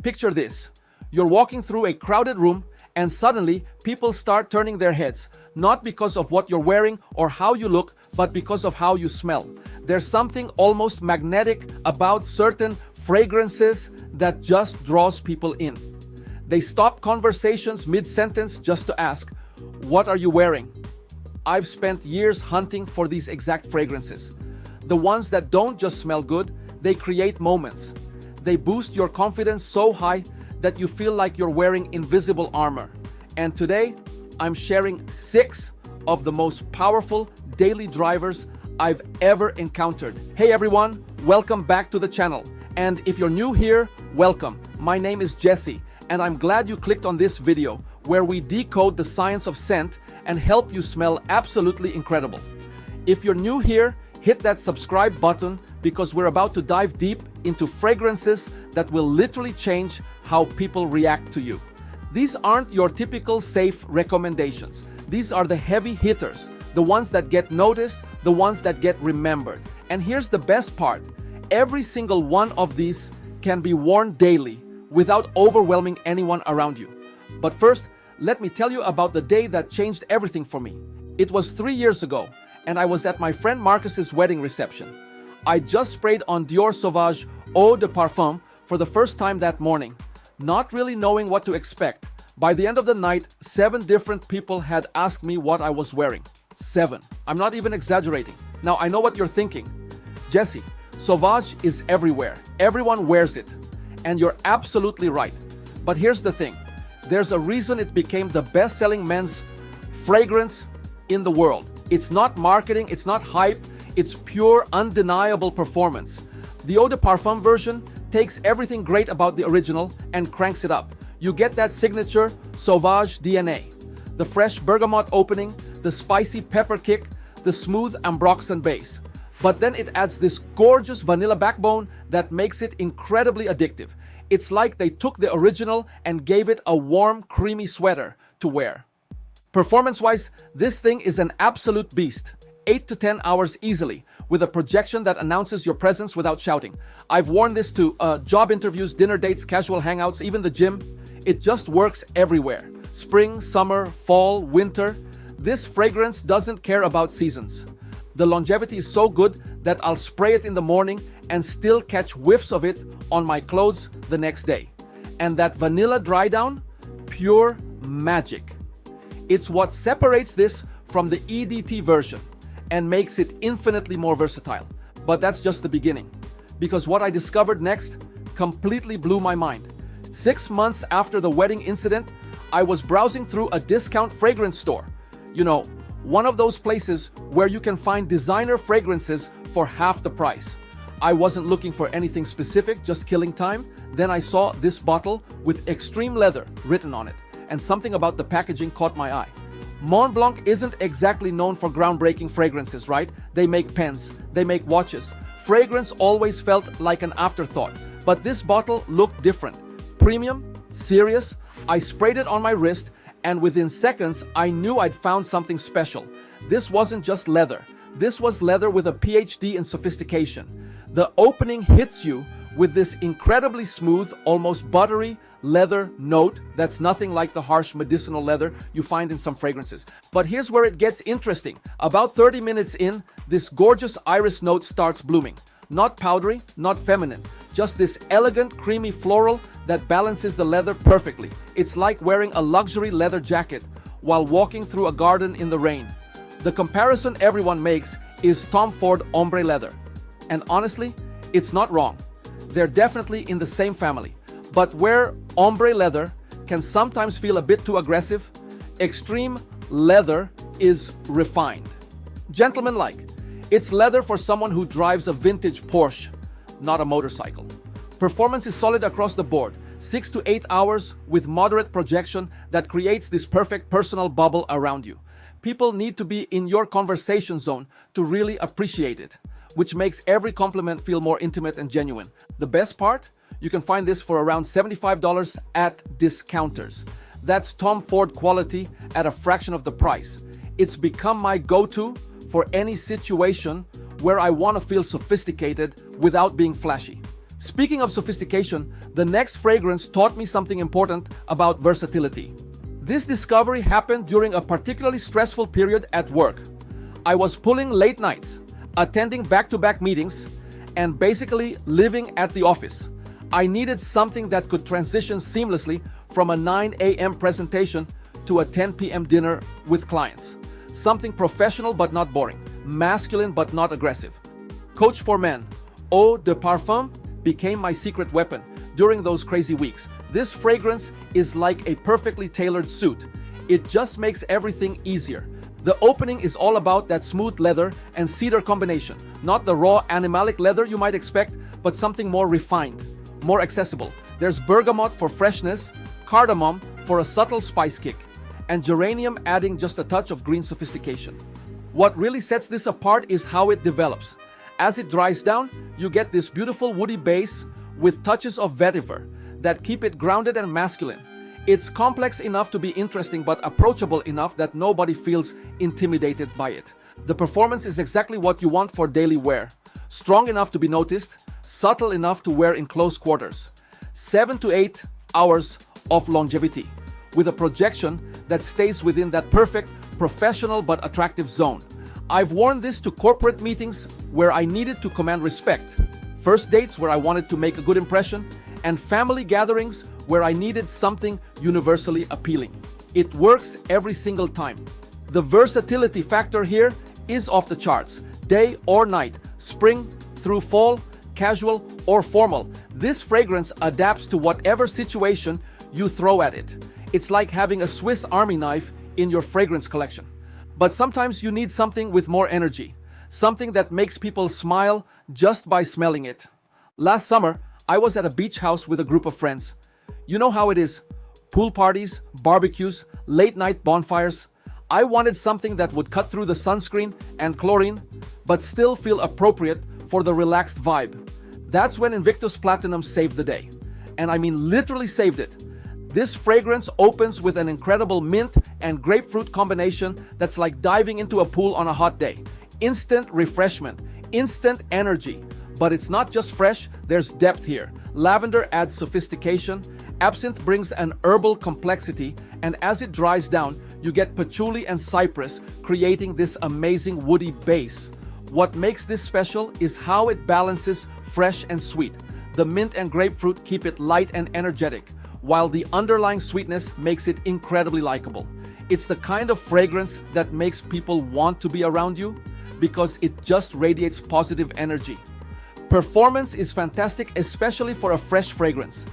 Picture this. You're walking through a crowded room and suddenly people start turning their heads, not because of what you're wearing or how you look, but because of how you smell. There's something almost magnetic about certain fragrances that just draws people in. They stop conversations mid-sentence just to ask, "What are you wearing?" I've spent years hunting for these exact fragrances. The ones that don't just smell good, they create moments. They boost your confidence so high that you feel like you're wearing invisible armor. And today, I'm sharing 6 of the most powerful daily drivers I've ever encountered. Hey everyone, welcome back to the channel. And if you're new here, welcome. My name is Jesse, and I'm glad you clicked on this video where we decode the science of scent and help you smell absolutely incredible. If you're new here, hit that subscribe button because we're about to dive deep into fragrances that will literally change how people react to you. These aren't your typical safe recommendations. These are the heavy hitters, the ones that get noticed, the ones that get remembered. And here's the best part. Every single one of these can be worn daily without overwhelming anyone around you. But first, let me tell you about the day that changed everything for me. It was 3 years ago, and I was at my friend Marcus's wedding reception. I just sprayed on Dior Sauvage Eau de Parfum for the first time that morning, not really knowing what to expect. By the end of the night, 7 different people had asked me what I was wearing. 7. I'm not even exaggerating. Now, I know what you're thinking. Jesse, Sauvage is everywhere. Everyone wears it. And you're absolutely right. But here's the thing. There's a reason it became the best-selling men's fragrance in the world. It's not marketing, it's not hype, it's pure, undeniable performance. The Eau de Parfum version takes everything great about the original and cranks it up. You get that signature Sauvage DNA. The fresh bergamot opening, the spicy pepper kick, the smooth ambroxan base. But then it adds this gorgeous vanilla backbone that makes it incredibly addictive. It's like they took the original and gave it a warm, creamy sweater to wear. Performance-wise, this thing is an absolute beast. 8 to 10 hours easily, with a projection that announces your presence without shouting. I've worn this to job interviews, dinner dates, casual hangouts, even the gym. It just works everywhere. Spring, summer, fall, winter. This fragrance doesn't care about seasons. The longevity is so good that I'll spray it in the morning and still catch whiffs of it on my clothes the next day. And that vanilla dry down, pure magic. It's what separates this from the EDT version and makes it infinitely more versatile. But that's just the beginning, because what I discovered next completely blew my mind. 6 months after the wedding incident, I was browsing through a discount fragrance store. You know, one of those places where you can find designer fragrances for half the price. I wasn't looking for anything specific, just killing time. Then I saw this bottle with extreme leather written on it, and something about the packaging caught my eye. Mont Blanc isn't exactly known for groundbreaking fragrances, right? They make pens, they make watches. Fragrance always felt like an afterthought, but this bottle looked different. Premium, serious. I sprayed it on my wrist, and within seconds, I knew I'd found something special. This wasn't just leather. This was leather with a PhD in sophistication. The opening hits you with this incredibly smooth, almost buttery leather note that's nothing like the harsh medicinal leather you find in some fragrances. But here's where it gets interesting. About 30 minutes in, this gorgeous iris note starts blooming. Not powdery, not feminine, just this elegant, creamy floral that balances the leather perfectly. It's like wearing a luxury leather jacket while walking through a garden in the rain. The comparison everyone makes is Tom Ford ombre leather. And honestly, it's not wrong. They're definitely in the same family. But where ombre leather can sometimes feel a bit too aggressive, extreme leather is refined. Gentleman-like. It's leather for someone who drives a vintage Porsche, not a motorcycle. Performance is solid across the board. 6 to 8 hours with moderate projection that creates this perfect personal bubble around you. People need to be in your conversation zone to really appreciate it, which makes every compliment feel more intimate and genuine. The best part? You can find this for around $75 at discounters. That's Tom Ford quality at a fraction of the price. It's become my go-to for any situation where I want to feel sophisticated without being flashy. Speaking of sophistication, the next fragrance taught me something important about versatility. This discovery happened during a particularly stressful period at work. I was pulling late nights, attending back-to-back meetings, and basically living at the office. I needed something that could transition seamlessly from a 9 a.m. presentation to a 10 p.m. dinner with clients. Something professional but not boring, masculine but not aggressive. Coach for Men, Eau de Parfum, became my secret weapon during those crazy weeks. This fragrance is like a perfectly tailored suit. It just makes everything easier. The opening is all about that smooth leather and cedar combination, not the raw animalic leather you might expect, but something more refined, more accessible. There's bergamot for freshness, cardamom for a subtle spice kick, and geranium adding just a touch of green sophistication. What really sets this apart is how it develops. As it dries down, you get this beautiful woody base with touches of vetiver that keep it grounded and masculine. It's complex enough to be interesting but approachable enough that nobody feels intimidated by it. The performance is exactly what you want for daily wear. Strong enough to be noticed, subtle enough to wear in close quarters. 7 to 8 hours of longevity, with a projection that stays within that perfect, professional but attractive zone. I've worn this to corporate meetings where I needed to command respect, first dates where I wanted to make a good impression, and family gatherings where I needed something universally appealing. It works every single time. The versatility factor here is off the charts. Day or night, spring through fall, casual or formal, this fragrance adapts to whatever situation you throw at it. It's like having a Swiss Army knife in your fragrance collection. But sometimes you need something with more energy, something that makes people smile just by smelling it. Last summer, I was at a beach house with a group of friends. You know how it is. Pool parties, barbecues, late night bonfires. I wanted something that would cut through the sunscreen and chlorine, but still feel appropriate for the relaxed vibe. That's when Invictus Platinum saved the day. And I mean literally saved it. This fragrance opens with an incredible mint and grapefruit combination that's like diving into a pool on a hot day. Instant refreshment, instant energy. But it's not just fresh, there's depth here. Lavender adds sophistication, absinthe brings an herbal complexity, and as it dries down, you get patchouli and cypress, creating this amazing woody base. What makes this special is how it balances fresh and sweet. The mint and grapefruit keep it light and energetic, while the underlying sweetness makes it incredibly likable. It's the kind of fragrance that makes people want to be around you because it just radiates positive energy. Performance is fantastic, especially for a fresh fragrance.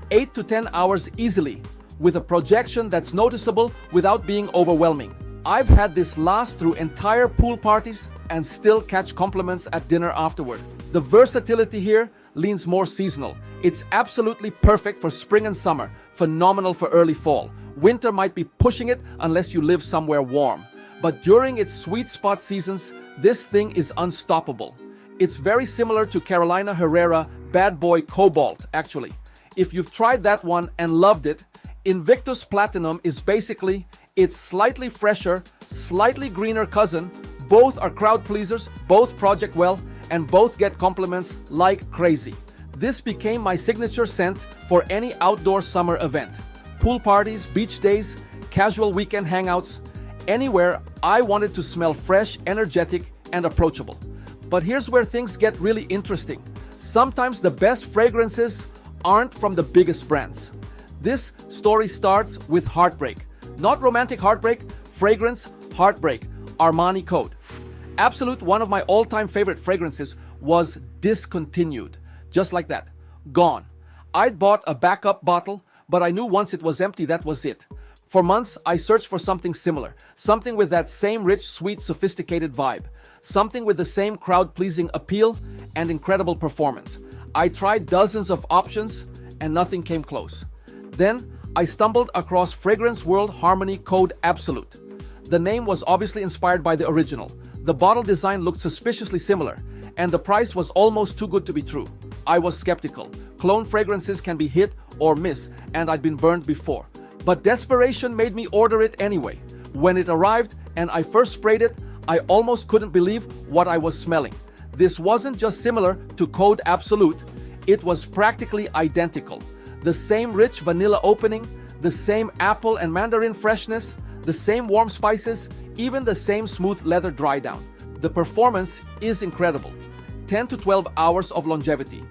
8 to 10 hours easily, with a projection that's noticeable without being overwhelming. I've had this last through entire pool parties and still catch compliments at dinner afterward. The versatility here leans more seasonal. It's absolutely perfect for spring and summer, phenomenal for early fall. Winter might be pushing it unless you live somewhere warm. But during its sweet spot seasons, this thing is unstoppable. It's very similar to Carolina Herrera Bad Boy Cobalt, actually. If you've tried that one and loved it, Invictus Platinum is basically its slightly fresher, slightly greener cousin. Both are crowd pleasers, both project well, and both get compliments like crazy. This became my signature scent for any outdoor summer event. Pool parties, beach days, casual weekend hangouts, anywhere I wanted to smell fresh, energetic, and approachable. But here's where things get really interesting. Sometimes the best fragrances aren't from the biggest brands. This story starts with heartbreak. Not romantic heartbreak, fragrance heartbreak. Armani Code. Absolute, one of my all-time favorite fragrances, was discontinued. Just like that. Gone. I'd bought a backup bottle, but I knew once it was empty, that was it. For months, I searched for something similar. Something with that same rich, sweet, sophisticated vibe. Something with the same crowd-pleasing appeal and incredible performance. I tried dozens of options and nothing came close. Then, I stumbled across Fragrance World Harmony Code Absolute. The name was obviously inspired by the original. The bottle design looked suspiciously similar, and the price was almost too good to be true. I was skeptical. Clone fragrances can be hit or miss, and I'd been burned before. But desperation made me order it anyway. When it arrived and I first sprayed it, I almost couldn't believe what I was smelling. This wasn't just similar to Code Absolute, It was practically identical. The same rich vanilla opening, the same apple and mandarin freshness, the same warm spices, even the same smooth leather dry down. The performance is incredible. 10 to 12 hours of longevity,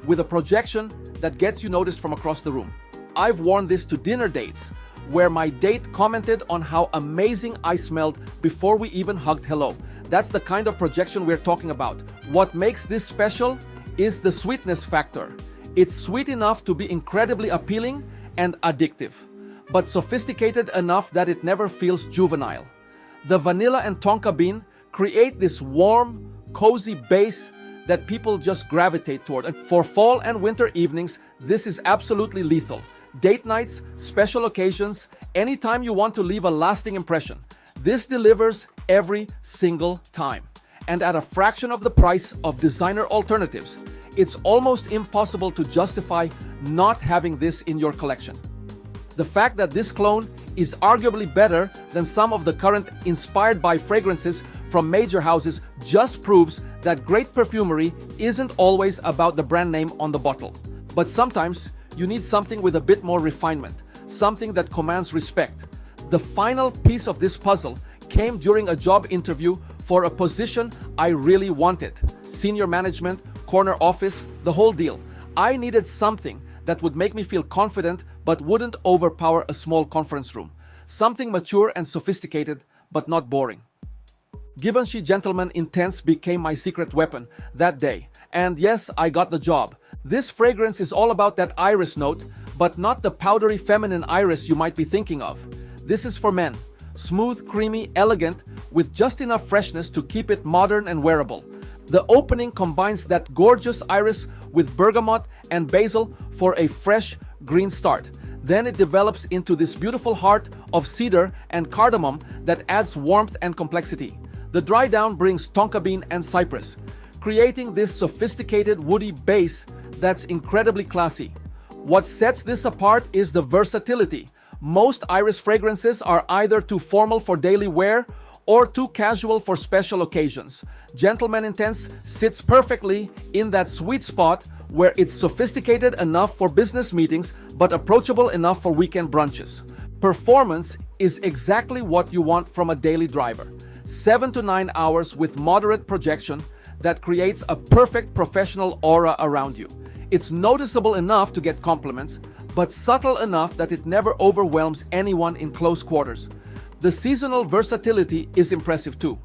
with a projection that gets you noticed from across the room. I've worn this to dinner dates, where my date commented on how amazing I smelled before we even hugged hello. That's the kind of projection we're talking about. What makes this special is the sweetness factor. It's sweet enough to be incredibly appealing and addictive, but sophisticated enough that it never feels juvenile. The vanilla and tonka bean create this warm, cozy base that people just gravitate toward. And for fall and winter evenings, this is absolutely lethal. Date nights, special occasions, anytime you want to leave a lasting impression. This delivers every single time. And at a fraction of the price of designer alternatives, it's almost impossible to justify not having this in your collection. The fact that this clone is arguably better than some of the current inspired by fragrances from major houses just proves that great perfumery isn't always about the brand name on the bottle. But sometimes you need something with a bit more refinement, something that commands respect. The final piece of this puzzle came during a job interview for a position I really wanted. Senior management, corner office, the whole deal. I needed something that would make me feel confident but wouldn't overpower a small conference room. Something mature and sophisticated but not boring. Givenchy Gentleman Intense became my secret weapon that day. And yes, I got the job. This fragrance is all about that iris note, but not the powdery feminine iris you might be thinking of. This is for men. Smooth, creamy, elegant, with just enough freshness to keep it modern and wearable. The opening combines that gorgeous iris with bergamot and basil for a fresh green start. Then it develops into this beautiful heart of cedar and cardamom that adds warmth and complexity. The dry down brings tonka bean and cypress, creating this sophisticated woody base that's incredibly classy. What sets this apart is the versatility. Most iris fragrances are either too formal for daily wear or too casual for special occasions. Gentleman Intense sits perfectly in that sweet spot where it's sophisticated enough for business meetings but approachable enough for weekend brunches. Performance is exactly what you want from a daily driver. 7 to 9 hours with moderate projection that creates a perfect professional aura around you. It's noticeable enough to get compliments, but subtle enough that it never overwhelms anyone in close quarters. The seasonal versatility is impressive too.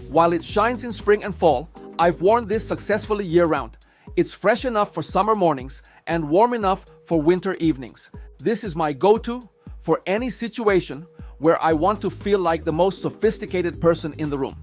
While it shines in spring and fall, I've worn this successfully year-round. It's fresh enough for summer mornings and warm enough for winter evenings. This is my go-to for any situation where I want to feel like the most sophisticated person in the room.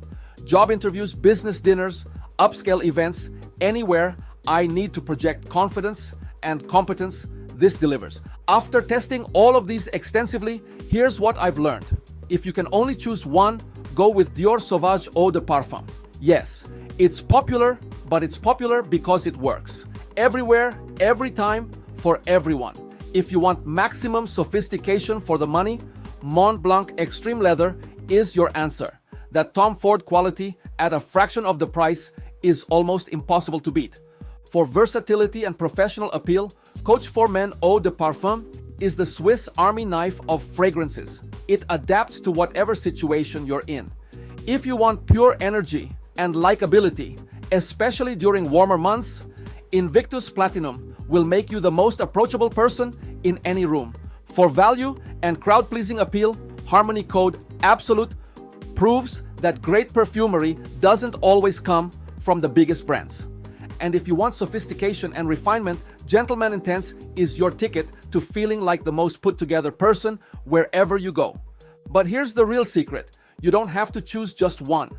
Job interviews, business dinners, upscale events, anywhere I need to project confidence and competence, this delivers. After testing all of these extensively, here's what I've learned. If you can only choose one, go with Dior Sauvage Eau de Parfum. Yes, it's popular, but it's popular because it works. Everywhere, every time, for everyone. If you want maximum sophistication for the money, Mont Blanc Extreme Leather is your answer. That Tom Ford quality at a fraction of the price is almost impossible to beat. For versatility and professional appeal, Coach for Men Eau de Parfum is the Swiss Army knife of fragrances. It adapts to whatever situation you're in. If you want pure energy and likability, especially during warmer months, Invictus Platinum will make you the most approachable person in any room. For value and crowd-pleasing appeal, Harmony Code Absolute proves that great perfumery doesn't always come from the biggest brands. And if you want sophistication and refinement, Gentleman Intense is your ticket to feeling like the most put-together person wherever you go. But here's the real secret. You don't have to choose just one.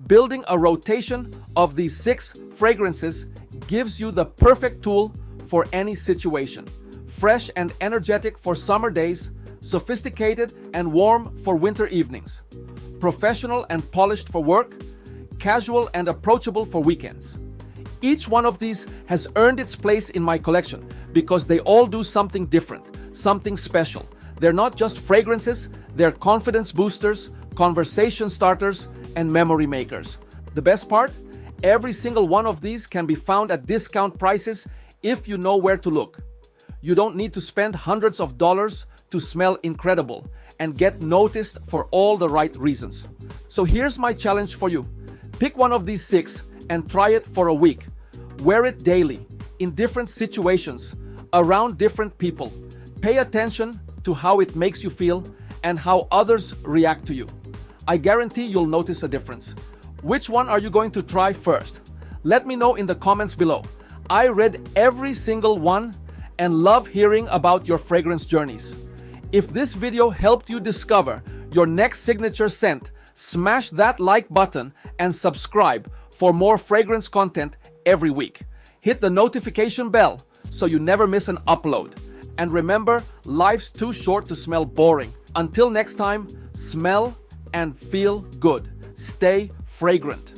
Building a rotation of these 6 fragrances gives you the perfect tool for any situation. Fresh and energetic for summer days, sophisticated and warm for winter evenings. Professional and polished for work, casual and approachable for weekends. Each one of these has earned its place in my collection because they all do something different, something special. They're not just fragrances, they're confidence boosters, conversation starters, and memory makers. The best part? Every single one of these can be found at discount prices if you know where to look. You don't need to spend hundreds of dollars to smell incredible and get noticed for all the right reasons. So here's my challenge for you. Pick one of these 6 and try it for a week. Wear it daily, in different situations, around different people. Pay attention to how it makes you feel and how others react to you. I guarantee you'll notice a difference. Which one are you going to try first? Let me know in the comments below. I read every single one and love hearing about your fragrance journeys. If this video helped you discover your next signature scent, smash that like button and subscribe for more fragrance content every week. Hit the notification bell so you never miss an upload. And remember, life's too short to smell boring. Until next time, smell and feel good. Stay fragrant.